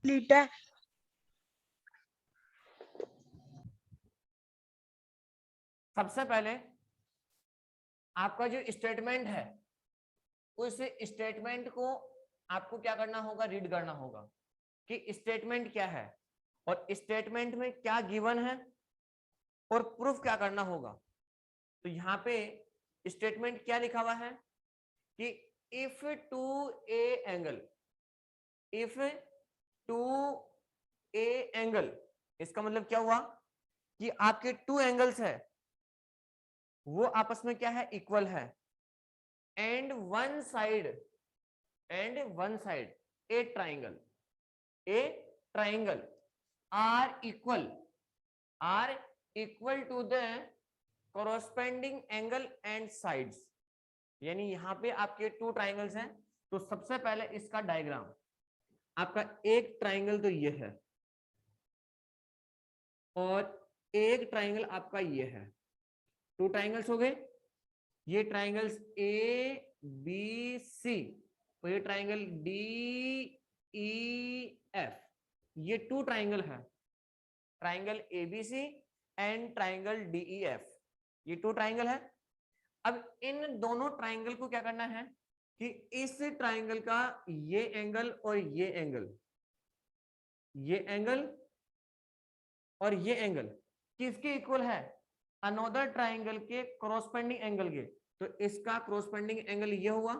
Complete है। सबसे पहले आपका जो स्टेटमेंट है उस स्टेटमेंट को आपको क्या करना होगा, रीड करना होगा कि स्टेटमेंट क्या है और स्टेटमेंट में क्या गिवन है और प्रूफ क्या करना होगा। तो यहाँ पे स्टेटमेंट क्या लिखा हुआ है कि if two a angle, if two a angle, इसका मतलब क्या हुआ कि आपके टू एंगल्स है वो आपस में क्या है, इक्वल है, and one side a triangle are equal to the corresponding angle and sides. यानी यहां पे आपके टू ट्राइंगल्स हैं, तो सबसे पहले इसका डायग्राम, आपका एक ट्राइंगल तो ये है और एक ट्राइंगल आपका ये है, टू ट्राइंगल्स हो गए। ये ट्राइंगल्स ए बी सी और ये ट्राइंगल डी ई एफ, ये टू ट्राइंगल है, triangle A B C and triangle D E F, ये टू ट्राइंगल है। अब इन दोनों ट्राइंगल को क्या करना है कि इस ट्राइंगल का ये एंगल और ये एंगल, ये एंगल और ये एंगल किसके इक्वल है, अनदर ट्राइंगल के क्रॉसपेंडिंग एंगल के। तो इसका क्रॉसपेंडिंग एंगल ये हुआ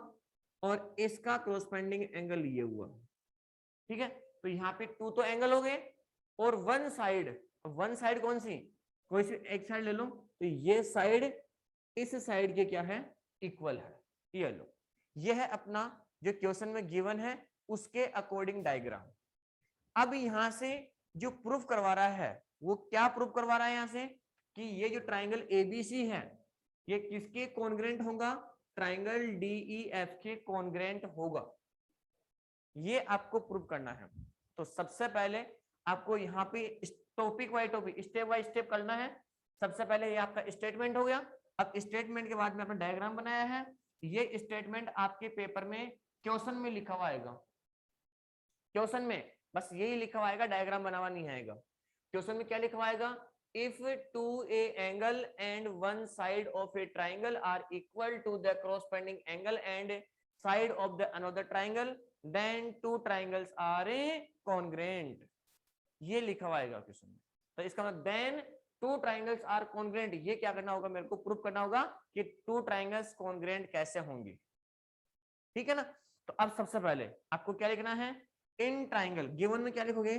और इसका क्रॉसपेंडिंग एंगल ये हुआ, ठीक है। तो यहाँ पे टू तो एंगल हो गए और वन साइड कौन सी, कोई सी एक साइड ले लो, तो ये साइड इस साइड के क्या है, इक्वल है। ये लो, ये है अपना जो क्वेश्चन में गिवन है उसके अकॉर्डिंग डायग्राम। अब यहां से जो प्रूफ करवा रहा है वो क्या प्रूफ करवा रहा है यहां से कि ये जो ट्राइंगल एबीसी है ये किसके कॉन्ग्रेंट होगा, ट्राइंगल डीईएफ के कॉन्ग्रेंट होगा, ये आपको प्रूफ करना है। तो सबसे पहले आपको यहाँ पे topic by topic step by step करना है। सबसे पहले ये आपका स्टेटमेंट हो गया। अब स्टेटमेंट के बाद में आपने डायग्राम बनाया है, ये स्टेटमेंट आपके पेपर में क्वेश्चन में लिखा हुआ आएगा, क्वेश्चन में बस यही लिखा हुआ आएगा, डायग्राम बना हुआ नहीं आएगा। क्वेश्चन में क्या लिखा हुआ आएगा, if two a angle and one side of a triangle are equal to the corresponding angle and side of the another triangle then two triangles are a congruent, ये लिखा हुआ आएगा क्वेश्चन में। तो इसका मतलब then two triangles are congruent, ये क्या करना होगा, मेरे को प्रूफ करना होगा कि टू ट्राइंगल्स कॉन्ग्रेंट कैसे होंगे, ठीक है ना। तो अब सबसे पहले आपको क्या लिखना है, इन ट्राइंगल, गिवन में क्या लिखोगे,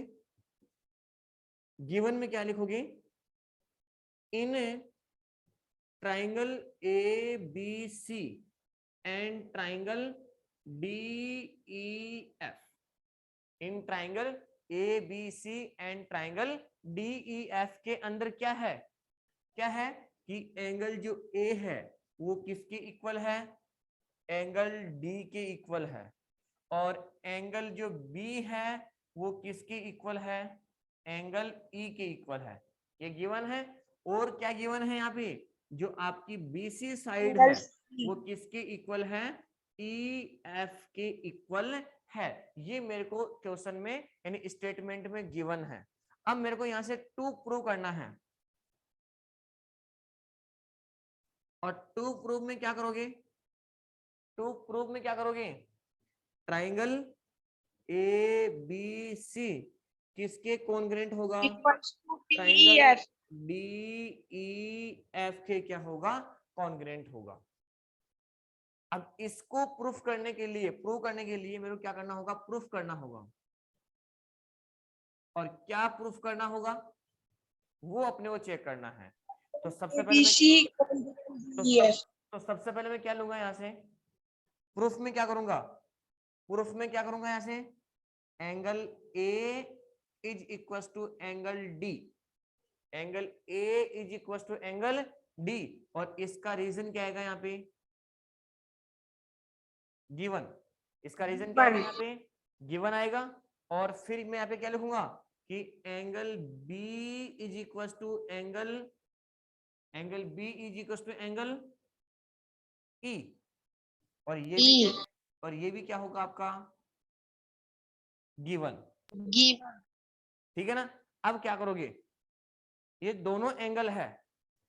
गिवन में क्या लिखोगे, in triangle A B C and triangle D E F, in triangle A B C and triangle D E F के अंदर क्या है, क्या है कि एंगल जो ए है वो किसके इक्वल है, एंगल डी के इक्वल है, और एंगल जो बी है वो किसके इक्वल है, एंगल ई के इक्वल है, ये गिवन है। और क्या गिवन है यहाँ पे, जो आपकी बीसी साइड है वो किसके इक्वल है, ई एफ के इक्वल है। ये मेरे को क्वेश्चन में यानी स्टेटमेंट में गिवन है। अब मेरे को यहां से टू प्रूव करना है, और टू प्रूव में क्या करोगे, टू प्रूव में क्या करोगे, ट्राइंगल ए बी सी किसके कॉन्ग्रेंट होगा, ट्राइंगल डी ई एफ के क्या होगा, कॉन्ग्रेंट होगा। अब इसको प्रूफ करने के लिए, प्रूव करने के लिए मेरे को क्या करना होगा, प्रूफ करना होगा। और क्या प्रूफ करना होगा वो अपने को चेक करना है। तो सबसे पहले सबसे पहले मैं क्या लूंगा यहां से, प्रूफ में क्या करूंगा, प्रूफ में क्या करूंगा यहां से, angle A is equal to angle D, angle A is equal to angle D, और इसका रीजन क्या आएगा यहाँ पे, गिवन, इसका रीजन क्या आएगा यहाँ पे, गिवन आएगा। और फिर मैं यहाँ पे क्या लिखूंगा कि angle B is equal to angle, angle B is equal to angle E, और ये भी क्या, और ये भी क्या होगा आपका गिवन, ठीक है ना। अब क्या करोगे, ये दोनों एंगल है,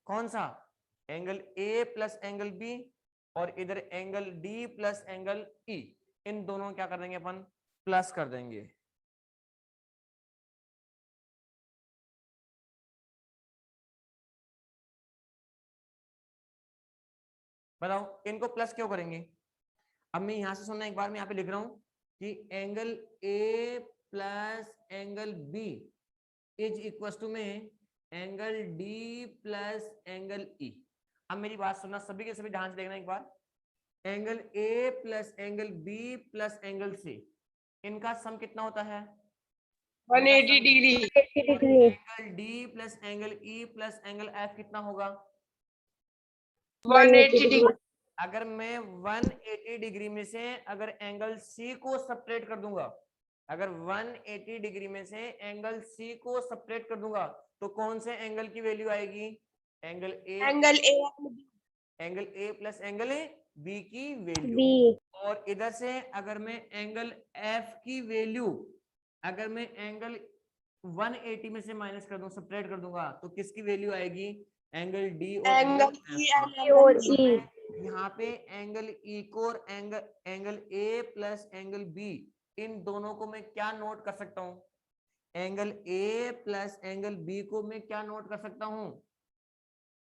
कौन सा, angle A plus angle B, और इधर angle D plus angle E, इन दोनों क्या कर देंगे अपन, प्लस कर देंगे। बताओ इनको प्लस क्यों करेंगे। अब मैं यहां से सुनना, एक बार मैं यहाँ पे लिख रहा हूं कि angle A plus angle B is equal to में angle D plus angle E. अब मेरी बात सुनना, सभी के सभी ध्यान से देखना एक बार, angle A plus angle B plus angle C, इनका सम कितना होता है, 180 degree. Angle D plus angle E plus angle F कितना होगा, 180 डिग्री। अगर मैं 180 डिग्री में से अगर एंगल सी को सेपरेट कर दूंगा, अगर 180 डिग्री में से एंगल सी को सेपरेट कर दूंगा, तो कौन से एंगल की वैल्यू आएगी, angle A plus angle B की वैल्यू। और इधर से अगर मैं एंगल एफ की वैल्यू, अगर मैं एंगल 180 में से माइनस कर दूं, सेपरेट कर दूंगा, तो किसकी वैल्यू आएगी, एंगल डी और एंगल यहाँ पे एंगल ई को और angle A plus angle B, इन दोनों को मैं क्या नोट कर सकता हूँ, angle A plus angle B को मैं क्या नोट कर सकता हूँ,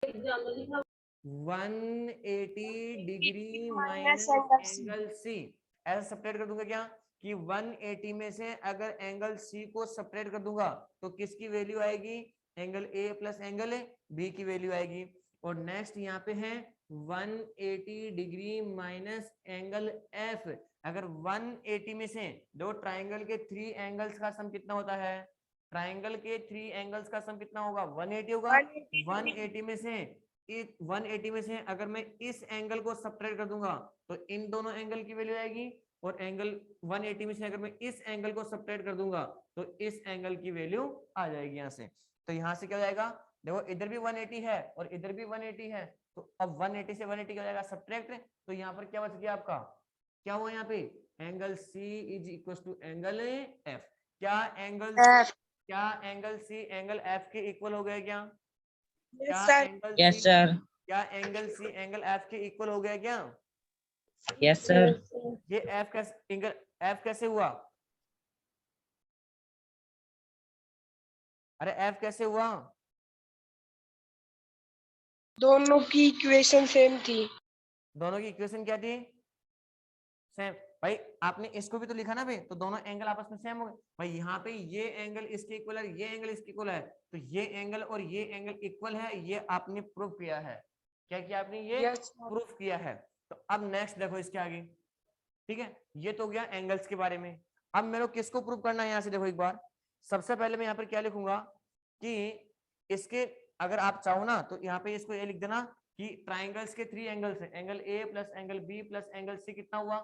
180 डिग्री माइनस एंगल सी, ऐसा सेपरेट कर दूंगा क्या, कि 180 में से अगर एंगल सी को सेपरेट कर दूंगा तो किसकी वैल्यू आएगी, angle A plus angle B की वैल्यू आएगी। और नेक्स्ट यहाँ पे है 180 डिग्री माइनस एंगल एफ, अगर 180 में से दो ट्राइंगल के 3 एंगल्स का सम कितना होता है, ट्राइंगल के 3 एंगल्स का सम कितना होगा, 180 होगा। 180 में से 180 में से अगर मैं इस एंगल को सब्ट्रैक्ट कर दूंगा तो इन दोनों एंगल की वैल्यू आएगी, और एंगल 180 में से अगर मैं इस एंगल को सब्ट्रैक्ट कर दूंगा तो इस एंगल की वैल्यू आ जाएगी यहाँ से। तो यहाँ से क्या हो जाएगा, देखो इधर भी 180 है और इधर भी 180 है, तो अब 180 से 180 क्या हो जाएगा सब्ट्रैक्ट, तो यहाँ पर क्या बच गया आपका, क्या हुआ यहाँ पे, angle C is equal to angle F. क्या एंगल सी एंगल एफ के इक्वल हो गया क्या, यस सर। क्या एंगल सी एंगल एफ के इक्वल हो गया क्या, यस सर। ये एफ कैसे हुआ, अरे एफ कैसे हुआ, दोनों की इक्वेशन सेम थी। दोनों की इक्वेशन क्या थी, सेम। भाई आपने इसको भी तो लिखा ना भाई, तो दोनों एंगल आपस में सेम हो गए। भाई यहाँ पे ये एंगल इसके इक्वल है, ये एंगल इसके इक्वल है, तो ये एंगल और ये एंगल इक्वल है, ये आपने प्रूफ किया है। क्या किया आपने, ये प्रूफ किया है। तो अब नेक्स्ट देखो इसके आगे, ठीक है, ये तो गया एंगल्स के बारे में। अब मेरे को किसको प्रूव करना है, यहाँ से देखो एक बार, सबसे पहले मैं यहाँ पर क्या लिखूंगा कि इसके, अगर आप चाहो ना तो यहाँ पे इसको ये लिख देना कि ट्राइंगल्स के 3 एंगल्स है, angle A plus angle B plus angle C कितना हुआ,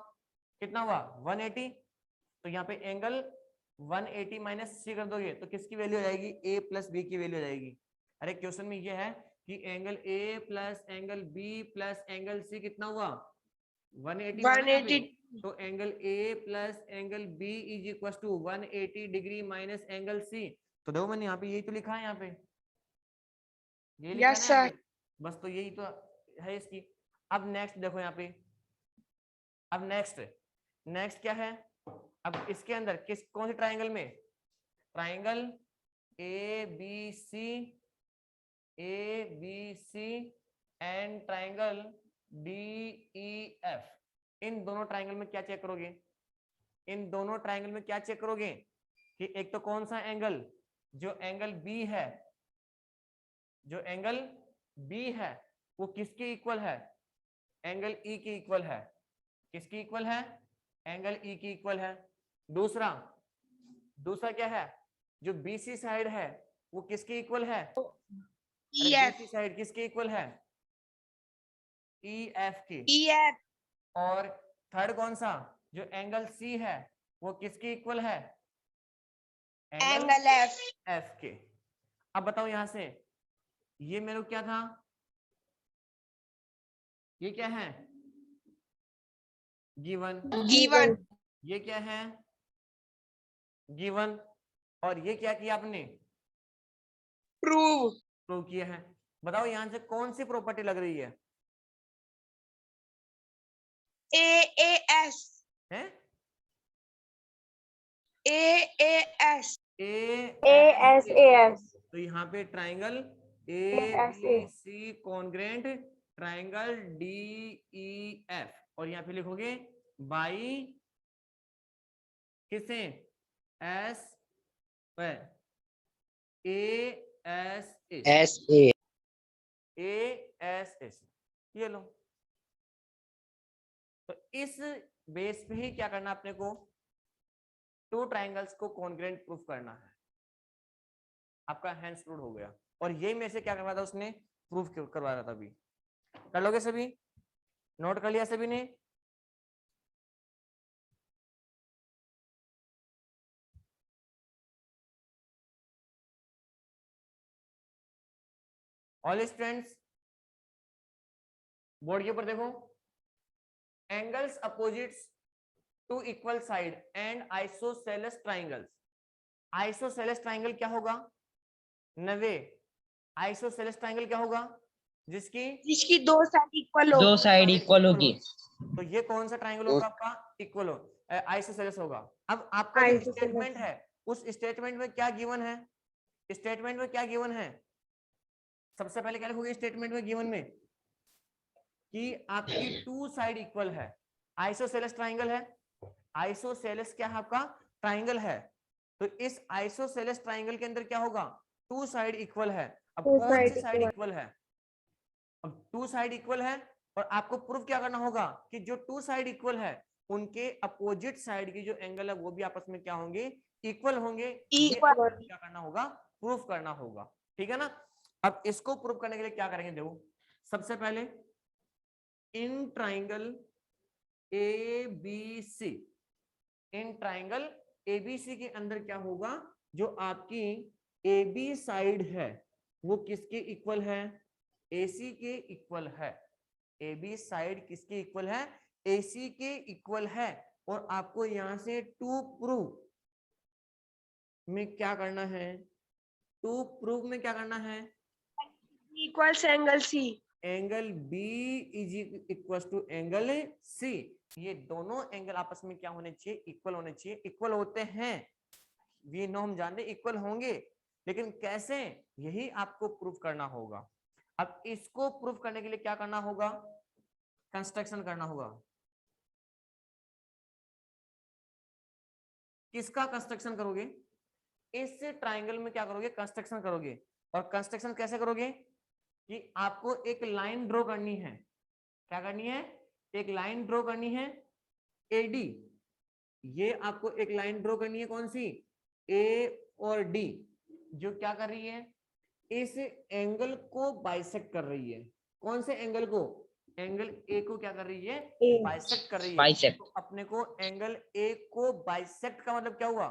180। तो यहाँ पे एंगल 180 माइनस सी कर दोगे तो किसकी वैल्यू हो जाएगी, ए प्लस बी की वैल्यू हो जाएगी। अरे क्वेश्चन में ये है कि angle A plus angle B plus angle C कितना हुआ, 180 हुआ ना यहाँ पे। तो angle A plus angle B is equal to 180 degree minus angle C. तो देखो मैंने यहाँ पे यही तो लिखा है, यहाँ पे ये लिखा है ना यहाँ पे, बस तो यही तो है इसकी। अब नेक्स्ट देखो यहाँ पे, अब नेक्स्ट क्या है, अब इसके अंदर कौन से ट्राइंगल में, triangle A B C and triangle D E F, इन दोनों ट्राइंगल में क्या चेक करोगे, इन दोनों ट्राइंगल में क्या चेक करोगे कि एक तो कौन सा एंगल, जो एंगल बी है, जो एंगल बी है वो किसके इक्वल है, एंगल ई के इक्वल है। किसकी इक्वल है, एंगल ई की इक्वल है। दूसरा क्या है, जो बीसी साइड है वो किसके इक्वल है, बीसी साइड किसके इक्वल है, ई एफ की। और थर्ड कौन सा, जो एंगल सी है वो किसके इक्वल है, एंगल एफ के। अब बताओ यहां से, ये मेरे को क्या था, ये क्या है, गिवन। ये क्या है, गिवन, और ये क्या किया आपने, प्रूव, प्रूव किया है। बताओ यहां से कौन सी प्रॉपर्टी लग रही है, AAS, हैं? AAS, ASAS। तो यहाँ पे triangle ABC congruent triangle DEF, और यहाँ पे लिखोगे बाई किसे, एस ASS, ये लो। तो इस बेस पे ही क्या करना अपने को, टू ट्राइंगल्स को कॉन्ग्रेंट प्रूफ करना है। आपका हैंड्स रूल हो गया, और ये में से क्या करवाया था उसने, प्रूफ करवाया था। अभी कर लोगे सभी, नोट कर लिया सभी ने? ऑल स्टूडेंट्स बोर्ड के ऊपर देखो, angles opposites to equal side and isosceles triangles. Isosceles triangle क्या होगा नवे, आइसोसेलेस ट्राइंगल क्या होगा, जिसकी दो साइड इक्वल हो, दो साइड इक्वल होगी। तो ये कौन सा ट्राइंगल होगा आपका, इक्वल हो, आइसोसेलेस होगा। अब आपका जो स्टेटमेंट है, उस स्टेटमेंट में क्या गिवन है, स्टेटमेंट में क्या गिवन है, सबसे पहले क्या लिखोगे स्टेटमेंट में गिवन में, कि आपकी टू साइड इक्वल है, आइसोसेलेस ट्राइंगल है, आइसोसेलेस क्या है आपका, ट्राइंगल है। तो इस आइसोसेलेस ट्राइंगल के अंदर क्या होगा, टू साइड इक्वल है। अब कौन सी साइड इक्वल है, अब टू साइड इक्वल है, और आपको प्रूफ क्या करना होगा कि जो टू साइड इक्वल है उनके अपोजिट साइड की जो एंगल है वो भी आपस में क्या होंगे, इक्वल होंगे। ये आपको क्या करना होगा, प्रूफ करना होगा, ठीक है ना। अब इसको प्रूफ करने के लिए क्या करेंगे, देखो सबसे पहले in triangle ABC, in triangle ABC के अंदर क्या होगा, जो आपकी AB साइड है वो किसके इक्वल है, AC के इक्वल है। AB साइड किसके इक्वल है, AC के इक्वल है। और आपको यहां से टू प्रूव में क्या करना है, टू प्रूव में क्या करना है, equals angle C, angle B is equal to angle C। ये दोनों एंगल आपस में क्या होने चाहिए, इक्वल होने चाहिए। इक्वल होते हैं, ये नो हम जानते इक्वल होंगे, लेकिन कैसे, यही आपको प्रूफ करना होगा। अब इसको प्रूफ करने के लिए क्या करना होगा, कंस्ट्रक्शन करना होगा। किसका कंस्ट्रक्शन करोगे, इस ट्राइंगल में क्या करोगे, कंस्ट्रक्शन करोगे। और कंस्ट्रक्शन कैसे करोगे, कि आपको एक लाइन ड्रॉ करनी है, क्या करनी है, एक लाइन ड्रॉ करनी है AD, ये आपको एक लाइन ड्रॉ करनी है, कौन सी, A और D, जो क्या कर रही है, इस एंगल को बाइसेक्ट कर रही है। कौन से एंगल को, एंगल A को क्या कर रही है, बाइसेक्ट कर रही है। बाइसेक्ट। तो अपने को एंगल A को बाइसेक्ट का मतलब क्या हुआ,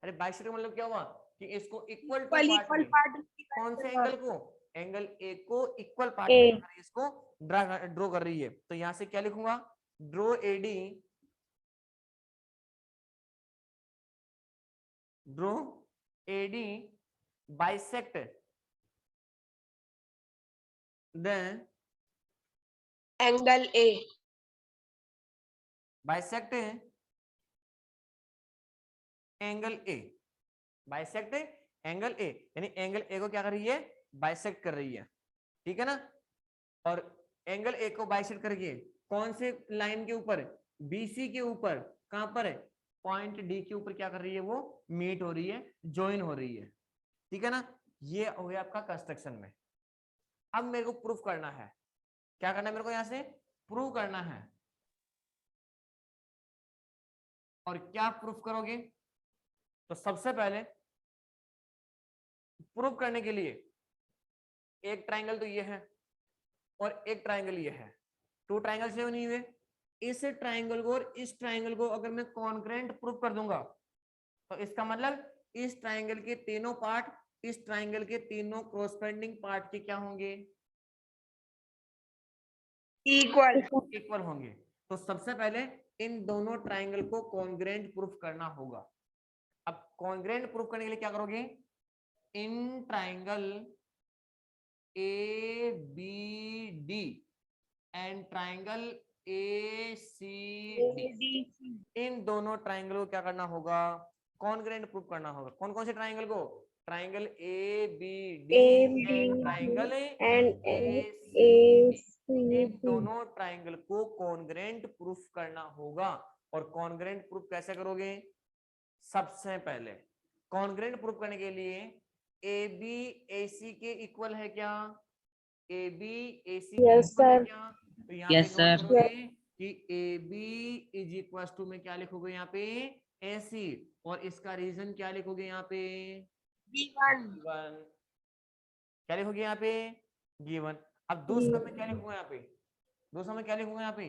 अरे बाइसेक्ट का मतलब क्या हुआ, कि इसको इक्वल टू पार्ट में, कौन से एंगल को, एंगल A को इक्वल पार्ट में इसको ड्रॉ कर रही है। तो यहां से क्या लिखूंगा, draw AD, draw AD bisect the angle A, bisect angle A, bisect angle A, यानी एंगल A को क्या कर रही है, बाइसेक्ट कर रही है, ठीक है ना। और एंगल A को बाइसेक्ट करके कौन से लाइन के ऊपर, BC के ऊपर, कहां पर है, पॉइंट D के ऊपर क्या कर रही है, वो मीट हो रही है, ज्वाइन हो रही है, ठीक है ना। ये हो गया आपका कंस्ट्रक्शन में। अब मेरे को प्रूफ करना है, क्या करना है मेरे को, यहां से प्रूव करना है। और क्या प्रूफ करोगे, तो सबसे पहले प्रूफ करने के लिए एक ट्राइंगल तो ये है और एक ट्राइंगल ये है, टू ट्राइंगल से बनी हुई। इस ट्राइंगल को और इस ट्राइंगल को अगर मैं कॉन्करेंट प्रूफ कर दूंगा, तो इसका मतलब इस ट्राइंगल के तीनों पार्ट इस ट्राइंगल के तीनों क्रॉसपेंडिंग पार्ट के क्या होंगे, इक्वल, इक्वल होंगे। तो सबसे पहले इन दोनों ट्राइंगल को कॉन्ग्रेंट प्रूफ करना होगा। अब कॉन्ग्रेंट प्रूफ करने के लिए क्या करोगे, इन triangle A B D and triangle A C D, इन दोनों ट्राइंगल को क्या करना होगा, कॉन्ग्रेंट प्रूफ करना होगा। कौन कौन से ट्राइंगल को, triangle A B D and triangle A, इन दोनों ट्राइंगल को कॉन्ग्रेंट प्रूफ करना होगा। और कॉन्ग्रेंट प्रूफ कैसे करोगे, सबसे पहले कॉन्ग्रेंट प्रूफ करने के लिए ए बी ए सी के इक्वल है क्या, ए बी ए सी के इक्वल है क्या, तो यहाँ पे नोट करोगे कि A B is equal to में क्या लिखोगे यहाँ पे, ए सी, और इसका रीजन क्या लिखोगे यहाँ पे, गिवन। क्या लिखोगे यहाँ पे, गिवन। अब दूसरा में क्या लिखूंगा यहाँ पे, दूसरा में क्या लिखूंगा यहाँ पे,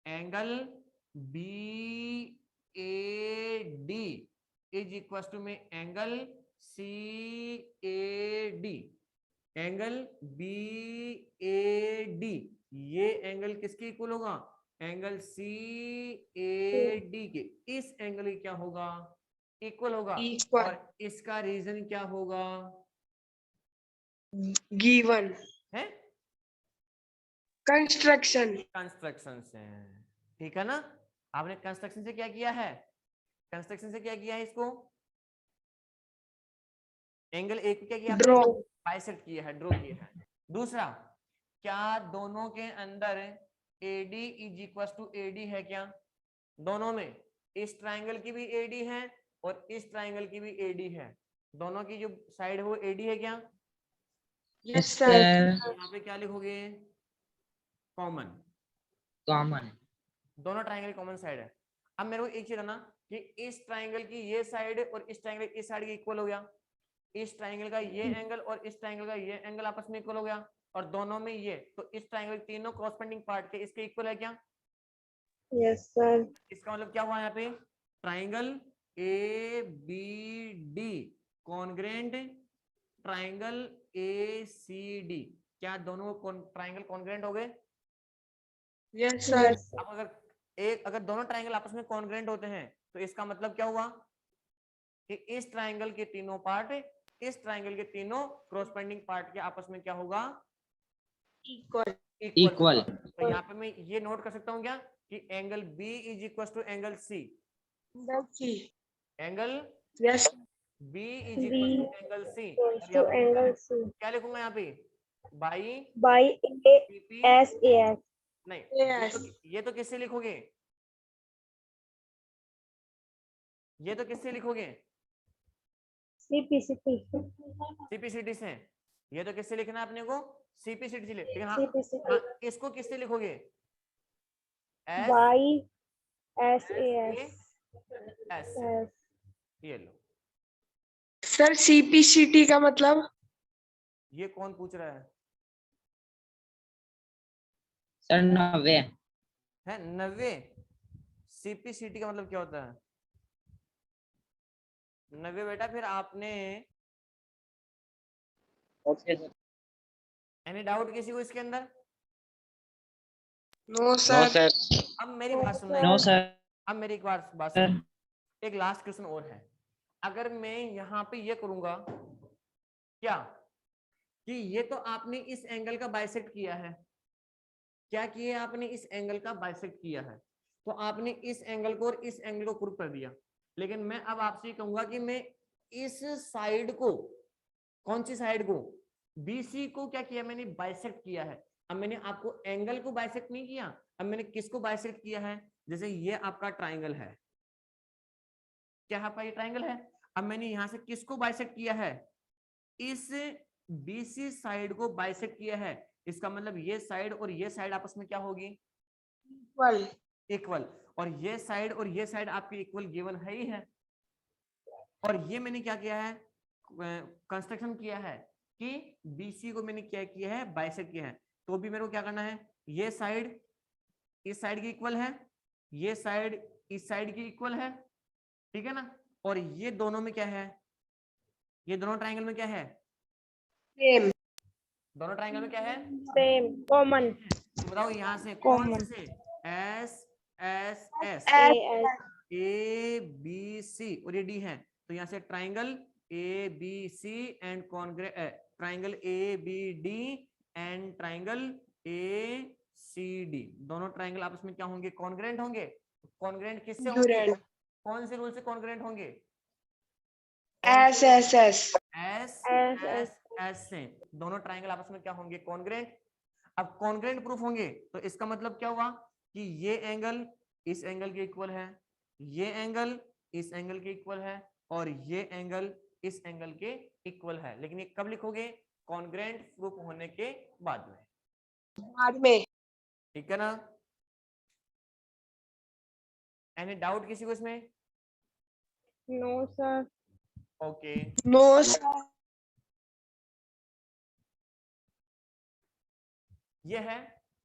angle B A D is equal to में angle C A D, angle B A D, ये एंगल किसके इक्वल होगा, एंगल सी ए डी के, इस एंगल की क्या होगा, इक्वल होगा। और इसका रीजन क्या होगा, गिवन है कंस्ट्रक्शन। कंस्ट्रक्शन से, ठीक है ना। आपने कंस्ट्रक्शन से क्या किया है, कंस्ट्रक्शन से क्या किया है, इसको एंगल एक क्या किया, ड्रॉ, बाइसेक्ट किया है, ड्रॉ किया है। दूसरा, क्या दोनों के अंदर AD is equal to AD है क्या, दोनों में, इस ट्राइंगल की भी AD है और इस ट्राइंगल की भी AD है, दोनों की जो साइड है वो AD है क्या, यस सर। यहाँ पे क्या लिखोगे, कॉमन, कॉमन, दोनों ट्राइंगल कॉमन साइड है। अब मेरे को एक चीज है ना कि इस ट्राइंगल की ये साइड और इस ट्राइंगल इस साइड के इक्वल हो गया, इस ट्राइंगल का ये एंगल और इस ट्राइंगल का ये एंगल आपस में इक्वल हो गया, और दोनों में ये, तो इस ट्राइंगल तीनों कॉरस्पॉन्डिंग पार्ट के इसके इक्वल है क्या, यस सर। इसका मतलब क्या हुआ यहाँ पे, triangle A B D congruent triangle A C D, क्या दोनों ट्राइंगल कॉन्ग्रेंट हो गए, यस सर। अब अगर दोनों ट्राइंगल आपस में कॉन्ग्रेंट होते हैं तो इसका मतलब क्या हुआ कि इस ट्राइंगल के तीनों पार्ट इस ट्राइंगल के तीनों कॉरस्पॉन्डिंग पार्ट के आपस में क्या होगा, इक्वल। इक्वल। तो यहाँ पे मैं ये नोट कर सकता हूँ क्या कि angle B is equal to angle C, angle yes B is equal to angle C, angle C क्या लिखूंगा यहाँ पे, बाई बाई एस एस। नहीं, Yes. ये तो किससे लिखोगे, ये तो किससे लिखोगे, सीपीसीटी से, ये तो किससे लिखना है अपने को, सीपीसीटी से, लेकिन हाँ इसको किससे लिखोगे, बाई एस एस, ये लो। सर सीपीसीटी का मतलब, ये कौन पूछ रहा है, सर 90 है 90, सीपीसीटी का मतलब क्या होता है 90 बेटा, फिर आपने एनी डाउट किसी को इसके अंदर, नो सर। अब मेरी बात सुनना, नो सर। अब मेरी एक बार बात सुन, एक लास्ट क्वेश्चन और है, अगर मैं यहाँ पे ये करूंगा क्या कि ये तो आपने इस एंगल का बाइसेक्ट किया है, क्या किया आपने इस एंगल का बाइसेक्ट किया है, तो आपने इस एंगल को और इस एंगल को प्रूव कर दिया, लेकिन मैं अब आपसे कहूंगा कि मैं इस साइड को, कौन सी साइड को, बीसी को क्या किया मैंने, बाइसेक्ट किया है। अब मैंने आपको एंगल को बाइसेक्ट नहीं किया, अब मैंने किसको बाइसेक्ट किया है, जैसे ये आपका ट्राइंगल है, क्या आपका ये ट्राइंगल है, अब मैंने यहां से किसको बाइसेक्ट किया है, इस बीसी साइड को बाइसेक्ट किया है, इसका मतलब ये साइड और ये साइड आपस में क्या होगी, इक्वल। इक्वल, और ये साइड और ये साइड आपकी इक्वल गिवन है ही है। और ये मैंने क्या किया है, कंस्ट्रक्शन किया है कि बीसी को मैंने क्या किया है, बाइसेक्ट किया है, तो भी मेरे को क्या करना है, ये साइड इस साइड की इक्वल है, ये साइड इस साइड की इक्वल है, ठीक है ना, और ये दोनों में क्या है, ये दोनों ट्राइंगल में क्या है, सेम। दोनों ट्राइंगल में क्या है, सेम कॉमन। तो बताओ यहाँ से कौन से, S S S, A B C और ये डी है, तो यहाँ से triangle A B C and congruent, triangle A B D and triangle A C D, दोनों ट्राइंगल आपस में क्या होंगे? कॉन्ग्रेंट होंगे। कॉन्ग्रेंट किससे होंगे? Congruent. कौन से रूल से कॉन्ग्रेंट होंगे? S S S. S S S S से दोनों ट्राइंगल आपस में क्या होंगे? कॉन्ग्रेंट। अब कॉन्ग्रेंट प्रूफ होंगे तो इसका मतलब क्या हुआ कि ये एंगल इस एंगल के इक्वल है, ये एंगल इस एंगल के इक्वल है, और ये एंगल इस एंगल के इक्वल है। लेकिन ये कब लिखोगे? कॉन्ग्रेंट प्रूफ होने के बाद में, बाद में. ठीक है ना? एनी डाउट किसी को इसमें? No sir. Okay No sir. ये है।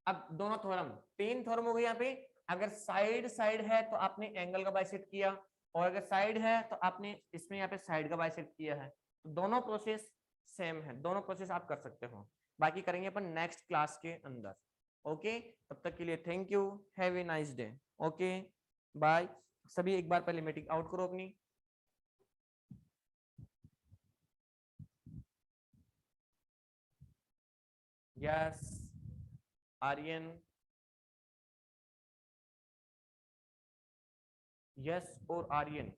अब दोनों थ्योरम, 3 थ्योरम हो गए यहाँ पे। अगर साइड साइड है तो आपने एंगल का बाइसेक्ट किया, और अगर साइड है तो आपने इसमें यहाँ पे साइड का बाइसेक्ट किया है। तो दोनों प्रोसेस सेम है, दोनों प्रोसेस आप कर सकते हो। बाकी करेंगे अपन नेक्स्ट क्लास के अंदर। ओके, तब तक के लिए thank you, have a nice day. Okay bye. सभी एक बार पहले मीटिंग आउट करो अपनी। यस आर्यन, यस और आर्यन।